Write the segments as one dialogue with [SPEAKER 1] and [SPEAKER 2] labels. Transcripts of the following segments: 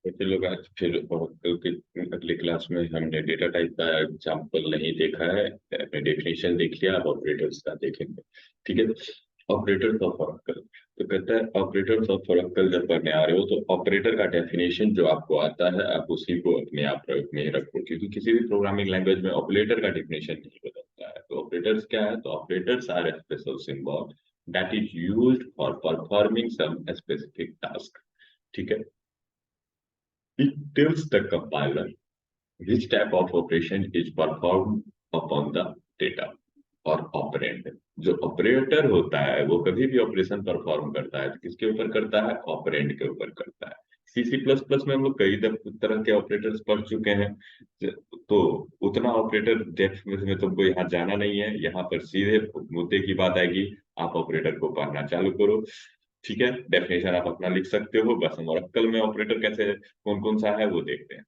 [SPEAKER 1] तो चलो आज फिर oracle के अगली क्लास में हमने डेटा टाइप का एग्जाम्पल नहीं देखा है, हमने डेफिनेशन देख लिया, अब ऑपरेटर्स का देखेंगे। ठीक है। ऑपरेटर्स ऑफ oracle, तो कहता है ऑपरेटर्स ऑफ oracle जब पढ़ने आ रहे हो तो ऑपरेटर का डेफिनेशन जो आपको आता है आप उसी को अपने आप प्रयोग में रखो, क्योंकि किसी भी प्रोग्रामिंग लैंग्वेज में ऑपरेटर का डेफिनेशन नहीं बदलता है। तो ऑपरेटर्स क्या है? तो operators are a special symbol that is used for performing some specific task. ठीक है। It tells the compiler which type of operation is performed upon the data और ऑपरेंड। जो ऑपरेटर होता है वो कभी भी ऑपरेशन परफॉर्म करता है तो किसके ऊपर करता है? ऑपरेंड के ऊपर करता है। सी सी प्लस प्लस में हम लोग कई तरह के ऑपरेटर्स पढ़ चुके हैं, तो उतना ऑपरेटर डेप्थ में तुमको यहाँ जाना नहीं है। यहाँ पर सीधे मुद्दे की बात आएगी, आप ऑपरेटर को पढ़ना चालू करो। ठीक है। डेफिनेशन आप अपना लिख सकते हो, बस हम oracle में ऑपरेटर कैसे कौन कौन सा है वो देखते हैं।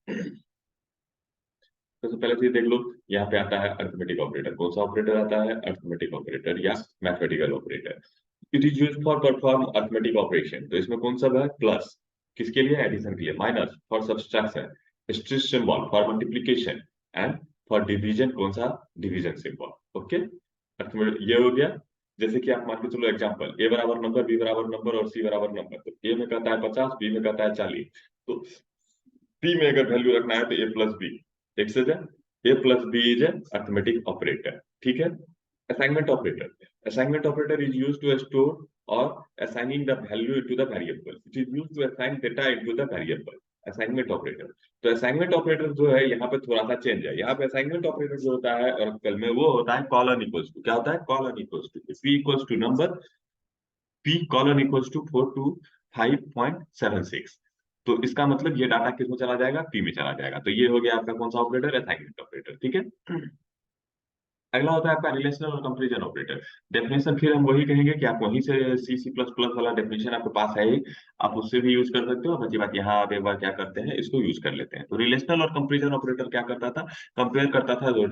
[SPEAKER 1] सबसे पहले चीज देख लो, यहाँ पे आता है अर्थमेटिक ऑपरेटर। कौन सा ऑपरेटर आता है? अर्थमेटिक ऑपरेटर या mathematical operator. It is use for perform arithmetic operation. तो इसमें कौन सा है? प्लस किसके लिए? एडिशन के लिए। Minus for subtraction. स्ट्रिच symbol for multiplication. And for division कौन सा? Division symbol. ओके। अर्थमेटिक ये हो गया। जैसे कि आप मान के चलो एग्जांपल, ए बराबर नंबर, बी बराबर नंबर और सी बराबर नंबर। तो ए में कहता है 50, बी में कहता है 40। तो सी में अगर वैल्यू रखना है तो ए प्लस बी। एक से A plus B is arithmetic operator. ठीक है। Assignment operator. Assignment operator is use to store और assigning the value into the variable. It is used to assign data into the variable. Assignment operator. तो assignment operator जो है यहाँ पे थोड़ा सा चेंज है। यहाँ पे असाइनमेंट ऑपरेटर जो होता है और कल में वो होता है कॉलन इक्वल्स टू। क्या होता है? Colon equals to P equals to number, P colon equals to 425.76। तो इसका मतलब ये डाटा किसमें चला जाएगा? पी में चला जाएगा। तो ये हो गया आपका कौन सा ऑपरेटर? Assignment operator. ठीक है। अगला होता है आपका रिलेशनल और कंपैरिजन ऑपरेटर। डेफिनेशन फिर हम वही कहेंगे कि आप वहीं से सी सी प्लस प्लस वाला डेफिनेशन आपके पास है ही, आप उससे भी यूज कर सकते हो। बची बात यहाँ आप एक बार क्या करते हैं, इसको यूज कर लेते हैं। तो रिलेशनल और कंपैरिजन ऑपरेटर क्या करता था? कंपेयर करता था दो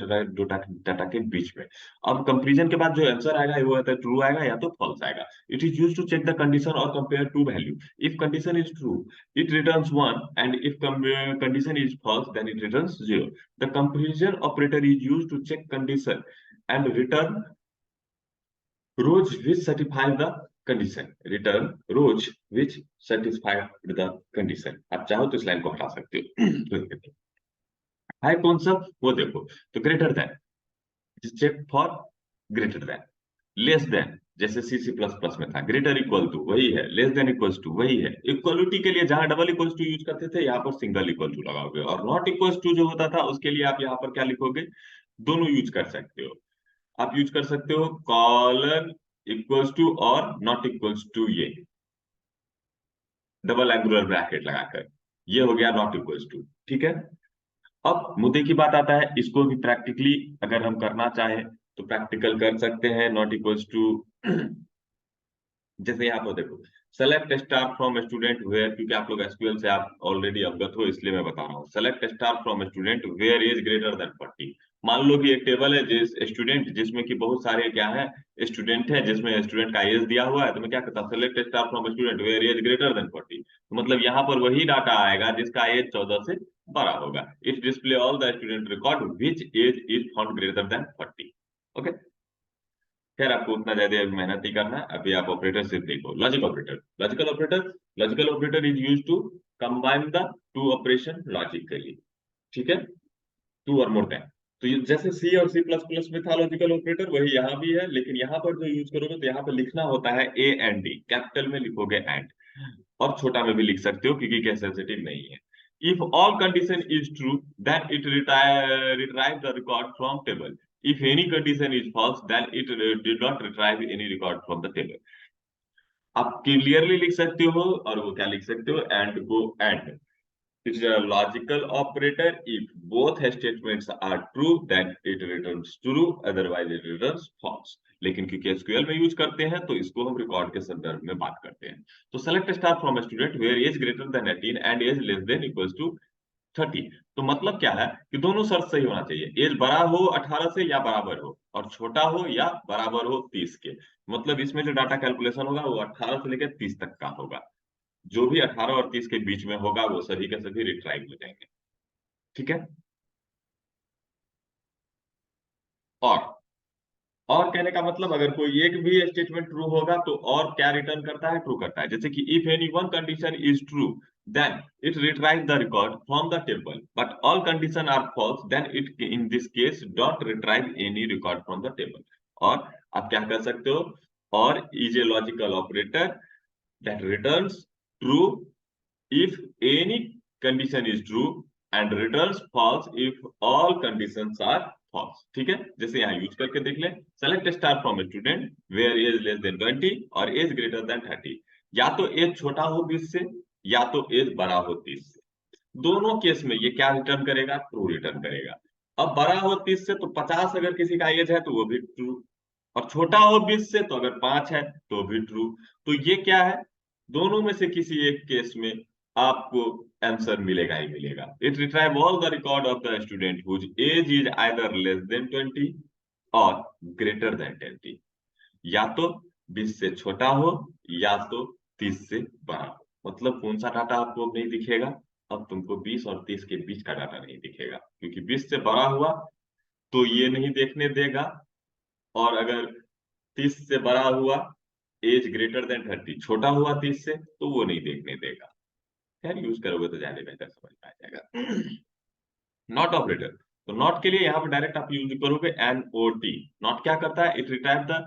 [SPEAKER 1] डाटा के बीच में। अब कंपैरिजन के बाद जो आंसर आएगा वो है ट्रू आएगा या तो फॉल्स आएगा। It is use to check the condition और compare to value. If condition is true it returns 1, and if condition is false then it returns 0. The comparison operator is used to check condition and return rows which satisfy the condition. Return rows which satisfy the condition. आप चाहो तो इस line को हटा सकते हो। है कौन सा? वो देखो। तो greater than, check for greater than. Less than जैसे सी सी प्लस प्लस में था, ग्रेटर इक्वल टू वही है, लेस देन इक्वल्स टू वही है। इक्वलिटी के लिए जहां डबल इक्वल्स टू यूज करते थे यहाँ पर सिंगल इक्वल टू लगाओगे, और नॉट इक्वल्स टू जो होता था उसके लिए आप यहाँ पर क्या लिखोगे? दोनों यूज कर सकते हो। आप यूज कर सकते हो कॉलन इक्वल्स टू और नॉट इक्वल्स टू, ये डबल एंगुलर ब्रैकेट लगाकर। ये हो गया नॉट इक्वल्स टू। ठीक है। अब मुद्दे की बात आता है, इसको भी प्रैक्टिकली अगर हम करना चाहें तो प्रैक्टिकल कर सकते हैं। नॉट इक्वल्स टू जैसे यहाँ पर देखो, select star from student where, क्योंकि आप लोग एसक्यूएल से आप ऑलरेडी अवगत हो इसलिए मैं बता रहा हूँ। Select star from student where is greater than 40। मान लो कि एक टेबल है जिस स्टूडेंट जिसमें कि बहुत सारे क्या है स्टूडेंट है, जिसमें स्टूडेंट का एज दिया हुआ है। तो मैं क्या करता हूँ? Select star from student where age greater than 40। तो मतलब यहाँ पर वही डाटा आएगा जिसका एज 14 से बड़ा होगा। It display all the student record which age is found greater than 40। Okay. खैर आपको उतना ज्यादा मेहनत नहीं करना है, अभी आप ऑपरेटर सिर्फ देखो। Logic operator. Logical operator is use to combine the two operation logically. ठीक है। टू और मोर देन। तो ये जैसे सी और सी प्लस प्लस में था लॉजिकल ऑपरेटर, वही यहाँ भी है, लेकिन यहाँ पर जो यूज करोगे तो यहाँ पर लिखना होता है ए एंड डी, कैपिटल में लिखोगे एंड, और छोटा में भी लिख सकते हो क्योंकि क्या सेंसिटिव नहीं है। If all condition is true then it retrieve the record from table. If any condition is false then it did not retrieve any record from the table. आप क्लियरली लिख सकते हो, और वो क्या लिख सकते हो? And go and. It is a logical operator. If both statements are true then it returns true, otherwise it returns false. लेकिन क्योंकि एसक्यूएल में यूज करते हैं तो इसको हम रिकॉर्ड के संदर्भ में बात करते हैं। तो select star from student where age greater than 18 and age less than equals to 30। तो मतलब क्या है कि दोनों शर्त सही होना चाहिए। एज बड़ा हो 18 से या बराबर हो, और छोटा हो या बराबर हो 30 के। मतलब इसमें जो डाटा कैलकुलेशन होगा वो 18 से लेकर 30 तक का होगा। जो भी 18 और 30 के बीच में होगा वो सभी के सभी रिट्राइव हो जाएंगे। ठीक है। और और कहने का मतलब अगर कोई एक भी स्टेटमेंट ट्रू होगा तो और क्या रिटर्न करता है, ट्रू करता है। जैसे कि if any one condition is true then it retrieve the record from the table, but all condition are false then it in this case don't retrieve any record from the table. और आप क्या कर सकते हो, और is a logical operator that returns true if any condition is true and returns false if all conditions are false। ठीक है, जैसे यहाँ यूज करके देख ले, select star from student where age less than 20 और एज ग्रेटर देन 30। या तो एज छोटा हो 20 से या तो एज बड़ा हो 30 से, दोनों केस में ये क्या रिटर्न करेगा, ट्रू रिटर्न करेगा। अब बड़ा हो 30 से तो 50 अगर किसी का एज है तो वो भी ट्रू, और छोटा हो 20 से तो अगर 5 है तो भी ट्रू। तो ये क्या है, दोनों में से किसी एक केस में आपको आंसर मिलेगा ही मिलेगा। It retrieve all the record of the student whose age is either less than 20 और ग्रेटर देन 20। या तो 20 से छोटा हो या तो 30 से बड़ा हो। मतलब कौन सा डाटा आपको अब नहीं दिखेगा, अब तुमको 20 और 30 के बीच का डाटा नहीं दिखेगा, क्योंकि 20 से बड़ा हुआ तो ये नहीं देखने देगा, और अगर 30 से बड़ा हुआ, एज ग्रेटर देन 30 छोटा हुआ 30 से, तो वो नहीं देखने देगा। खैर यूज करोगे तो ज्यादा बेहतर समझ में आ जाएगा। नॉट ऑपरेटर, तो नॉट के लिए यहाँ पे डायरेक्ट आप यूज करोगे NOT। नॉट क्या करता है, it retrieve the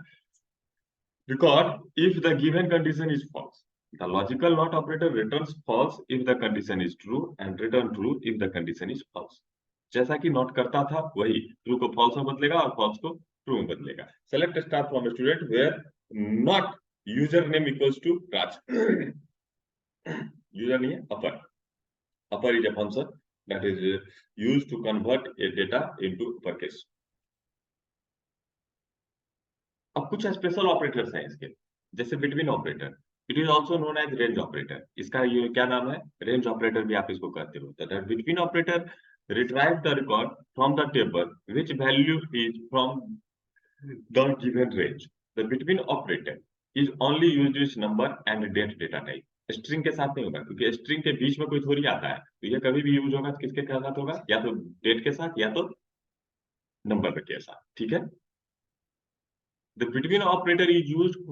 [SPEAKER 1] record if the given condition is false। The logical not operator returns false if the condition is true and return true if the condition is false। जैसा कि not करता था वही true को false में बदलेगा और false को ट्रू में बदलेगा। Select star from student where not user name equals to Raj. User नहीं है, upper. Upper is a function that is used to convert a data into uppercase। अब कुछ स्पेशल ऑपरेटर्स हैं इसके, जैसे between operator, it is also known as range operator. इसका ये क्या नाम है, रेंज ऑपरेटर भी आप इसको कहते हो। That between operator retrieve the record from the table which value is from the given range. The between operator is only used with number and date data type. String के साथ नहीं होगा, क्योंकि स्ट्रिंग के बीच में कोई थोड़ी आता है, तो ये कभी भी यूज होगा किसके साथ होगा, या तो डेट के साथ या तो नंबर के साथ। ठीक है। The between operator is used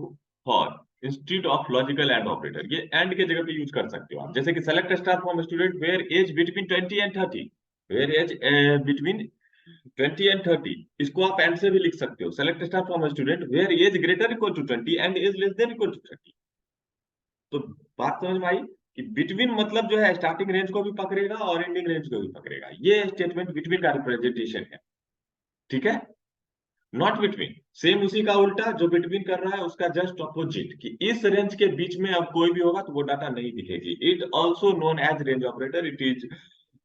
[SPEAKER 1] for instead of logical and operator। ये and के जगह पे यूज कर सकते हो आप, जैसे कि select star from student where age between 20 and 30, where age between 20 and 30, इसको आप and से भी लिख सकते हो। select star from student where age greater equal to 20 and age less than equal to 30। तो बात समझ में आई कि बिटवीन मतलब जो है स्टार्टिंग रेंज को भी पकड़ेगा और एंडिंग रेंज को भी पकड़ेगा। ये स्टेटमेंट बिटवीन का रिप्रेजेंटेशन है। ठीक है। नॉट बिटवीन सेम उसी का उल्टा, जो बिटवीन कर रहा है उसका जस्ट अपोजिट, कि इस रेंज के बीच में अब कोई भी होगा तो वो डाटा नहीं दिखेगी। It also known as range operator. It is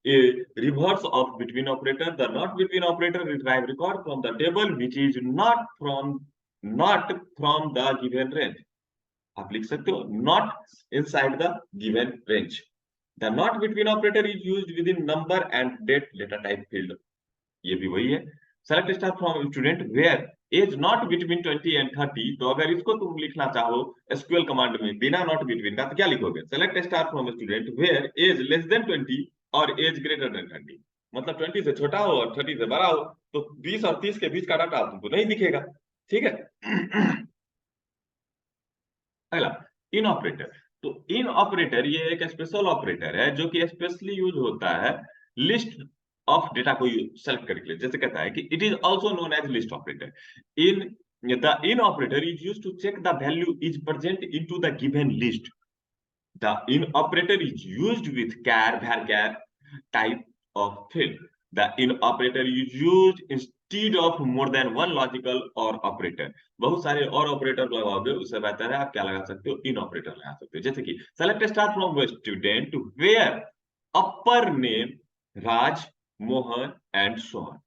[SPEAKER 1] a reverse of between operator। The not between operator retrieve record from the table which is not from the given range। आप लिख सकते हो not inside the given range। The not between operator is used within number and date data type field। ये भी वही है। Select star from student where age not between 20 and 30। तो अगर इसको तुम लिखना चाहो एसक्यूएल कमांड में बिना नॉट बिटवीन का, तो क्या लिखोगे, select star from student where age less than 20 और एज ग्रेटर देन 30। मतलब 20 से छोटा हो और 30 से बड़ा हो, तो 20 और 30 के बीच का डाटा तुमको नहीं दिखेगा। ठीक है। अगला इन ऑपरेटर। तो इन ऑपरेटर ये एक स्पेशल ऑपरेटर है जो कि स्पेशली यूज होता है लिस्ट ऑफ डेटा को सेलेक्ट करके लिए। जैसे कहता है कि it is also known as list operator. In the in operator is use to check the value is present into the given list. The in operator is used with char varchar type of field। The in operator is used instead of more than one logical or operator। बहुत सारे और operator लगाओगे उससे बेहतर है आप क्या लगा सकते हो, इन ऑपरेटर लगा सकते हो। जैसे कि select star from student where upper name Raj Mohan and Sohan.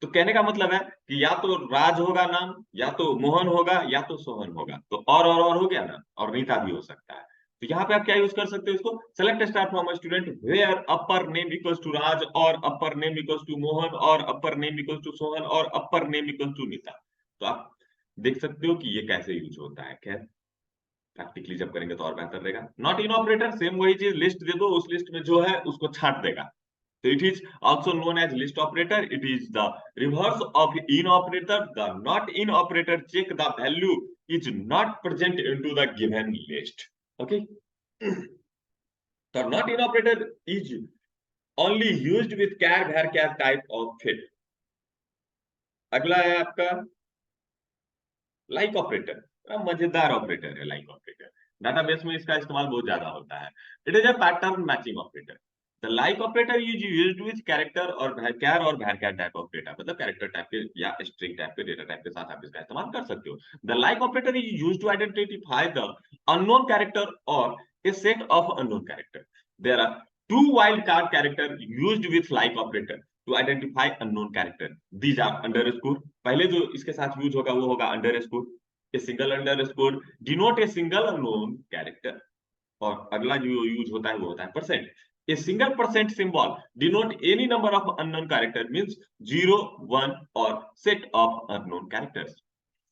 [SPEAKER 1] तो कहने का मतलब है कि या तो राज होगा नाम, या तो मोहन होगा, या तो सोहन होगा। तो और हो गया ना, और नीता भी हो सकता है। तो यहाँ पे आप क्या यूज कर सकते हो इसको, select star from student where upper name equals to Raj और upper name equals to Mohan और upper name equals to Sohan और upper name equals to Neeta. तो आप देख सकते हो कि ये कैसे यूज होता है। खैर प्रैक्टिकली जब करेंगे तो और बेहतर रहेगा। नॉट इन ऑपरेटर सेम वही चीज, लिस्ट दे दो, उस लिस्ट में जो है उसको छांट देगा। तो it is also known as list operator. It is the reverse of in operator. The not in operator check the value is not present into the given list. Okay, तो not in operator is only used with char varchar type of fit. अगला है आपका like operator. मजेदार operator है like operator. Database में इसका इस्तेमाल बहुत ज्यादा होता है। It is a pattern matching operator. The like operator is used with character और varchar और varchar टाइप ऑफ डेटा, मतलब कैरेक्टर टाइप के या स्ट्रिंग टाइप के डेटा टाइप के साथ आप इसका इस्तेमाल कर सकते हो। The like operator is used to identify the unknown character और a set of unknown character. There are two wildcard character used with like operator to identify unknown character. These are underscore, पहले जो इसके साथ use होगा वो होगा underscore. A single underscore denote a single unknown character, और अगला जो यूज होता है वो होता है percent. A single percent symbol denote any number of unknown character, means 0 1 और सेट ऑफ अननोन कैरेक्टर्स।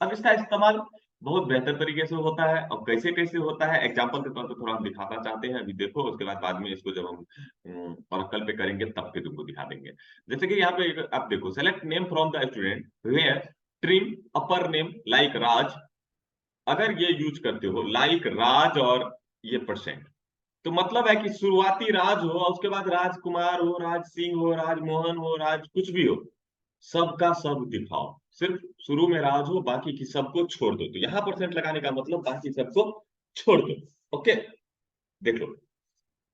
[SPEAKER 1] अब इसका इस्तेमाल बहुत बेहतर तरीके से होता है। अब कैसे कैसे होता है एग्जांपल के तौर पे थोड़ा हम दिखाना चाहते हैं, अभी देखो, उसके बाद में इसको जब हम ऑरेकल पे करेंगे तब पे तुमको दिखा देंगे। जैसे कि यहाँ पे आप देखो, select name from the student where trim upper name like Raj. अगर ये यूज करते हो लाइक राज और ये परसेंट, तो मतलब है कि शुरुआती राज हो और उसके बाद राजकुमार हो, राज सिंह हो, राज मोहन हो, राज कुछ भी हो, सबका सब दिखाओ। सिर्फ शुरू में राज हो, बाकी की सबको छोड़ दो। तो यहां परसेंट लगाने का मतलब बाकी सबको छोड़ दो। ओके, देख लो,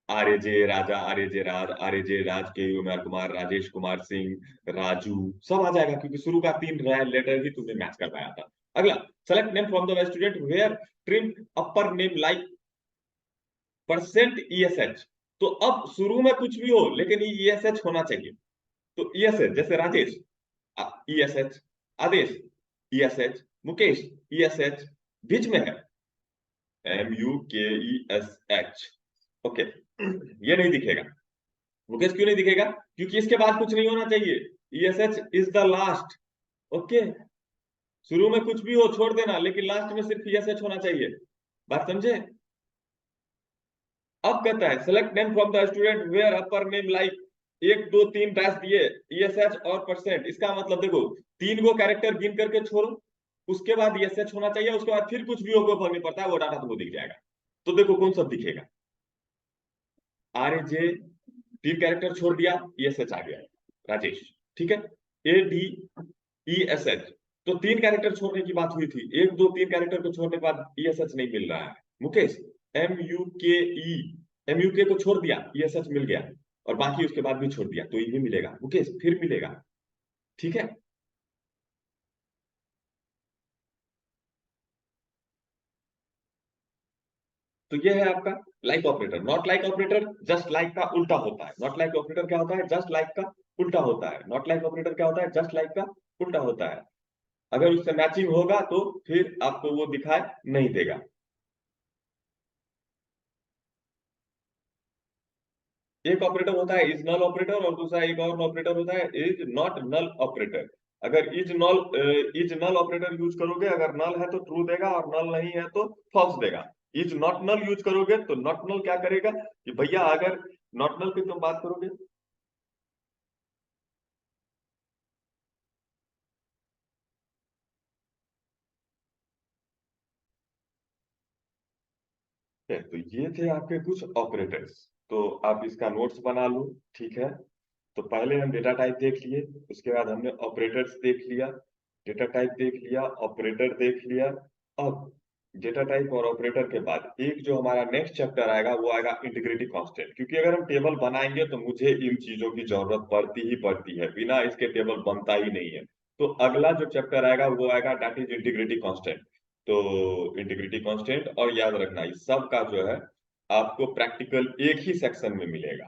[SPEAKER 1] आर्य जे राजा, आर्य जे राज, आर्य जे राज के उमेर कुमार, राजेश कुमार सिंह, राजू, सब आ जाएगा क्योंकि शुरू का 3 लेटर ही तुमने मैच कर पाया था। अगला, select name from the student where trim upper name like percent ESH. तो अब शुरू में कुछ भी हो लेकिन ईएसएच होना चाहिए। तो ईएसएच जैसे राजेश ईएसएच, आदेश ईएसएच, मुकेश ईएसएच, बीच में है MUKESH। ओके, ये नहीं दिखेगा। मुकेश क्यों नहीं दिखेगा? क्योंकि इसके बाद कुछ नहीं होना चाहिए। ईएसएच इज द लास्ट। ओके, शुरू में कुछ भी हो छोड़ देना, लेकिन लास्ट में सिर्फ ईएसएच होना चाहिए। बात समझे? अब कहता है select name from the student where upper name like 1 2 3 dash दिए ईएसएच और परसेंट। इसका मतलब देखो, 3 गो कैरेक्टर गिन करके छोड़ो, उसके बाद ईएसएच होना चाहिए, उसके बाद फिर कुछ भी हो, कोई फर्क नहीं पड़ता है, वो डाटा तुमको दिख जाएगा। तो देखो कौन सा दिखेगा, आर जे 3 कैरेक्टर छोड़ दिया, ईएसएच आ गया राजेश, ठीक है। ADESH, तो 3 कैरेक्टर छोड़ने की बात हुई थी, 1 2 3 कैरेक्टर को छोड़ने के बाद ईएसएच नहीं मिल रहा है। मुकेश MUKE को छोड़ दिया, ईएसएच मिल गया, और बाकी उसके बाद भी छोड़ दिया तो ये मिलेगा। मुकेश फिर मिलेगा, ठीक है। तो ये है आपका like operator. Not like operator just like का उल्टा होता है। नॉट लाइक ऑपरेटर क्या होता है? जस्ट लाइक का उल्टा होता है। नॉट लाइक ऑपरेटर क्या होता है? जस्ट लाइक का उल्टा होता है। अगर उससे मैचिंग होगा तो फिर आपको वो दिखाई नहीं देगा। एक ऑपरेटर होता है इज नल ऑपरेटर और दूसरा एक और ऑपरेटर होता है इज नॉट नल ऑपरेटर। अगर इज नल ऑपरेटर यूज करोगे, अगर नल है तो ट्रू देगा और नल नहीं है तो फॉल्स देगा। इज नॉट नल यूज करोगे तो नॉट नल क्या करेगा कि भैया अगर नॉट नल की तुम बात करोगे, तो ये थे आपके कुछ ऑपरेटर्स। तो आप इसका नोट्स बना लो, ठीक है। तो पहले हम डेटा टाइप देख लिए, उसके बाद हमने ऑपरेटर्स देख लिया, डेटा टाइप देख लिया, ऑपरेटर देख लिया। अब डेटा टाइप और ऑपरेटर के बाद एक जो हमारा नेक्स्ट चैप्टर आएगा वो आएगा इंटीग्रिटी कांस्टेंट, क्योंकि अगर हम टेबल बनाएंगे तो मुझे इन चीजों की जरूरत पड़ती ही पड़ती है, बिना इसके टेबल बनता ही नहीं है। तो अगला जो चैप्टर आएगा वो आएगा दैट इज इंटीग्रिटी कांस्टेंट। तो इंटीग्रिटी कांस्टेंट, और याद रखना इस सब का जो है आपको प्रैक्टिकल एक ही सेक्शन में मिलेगा।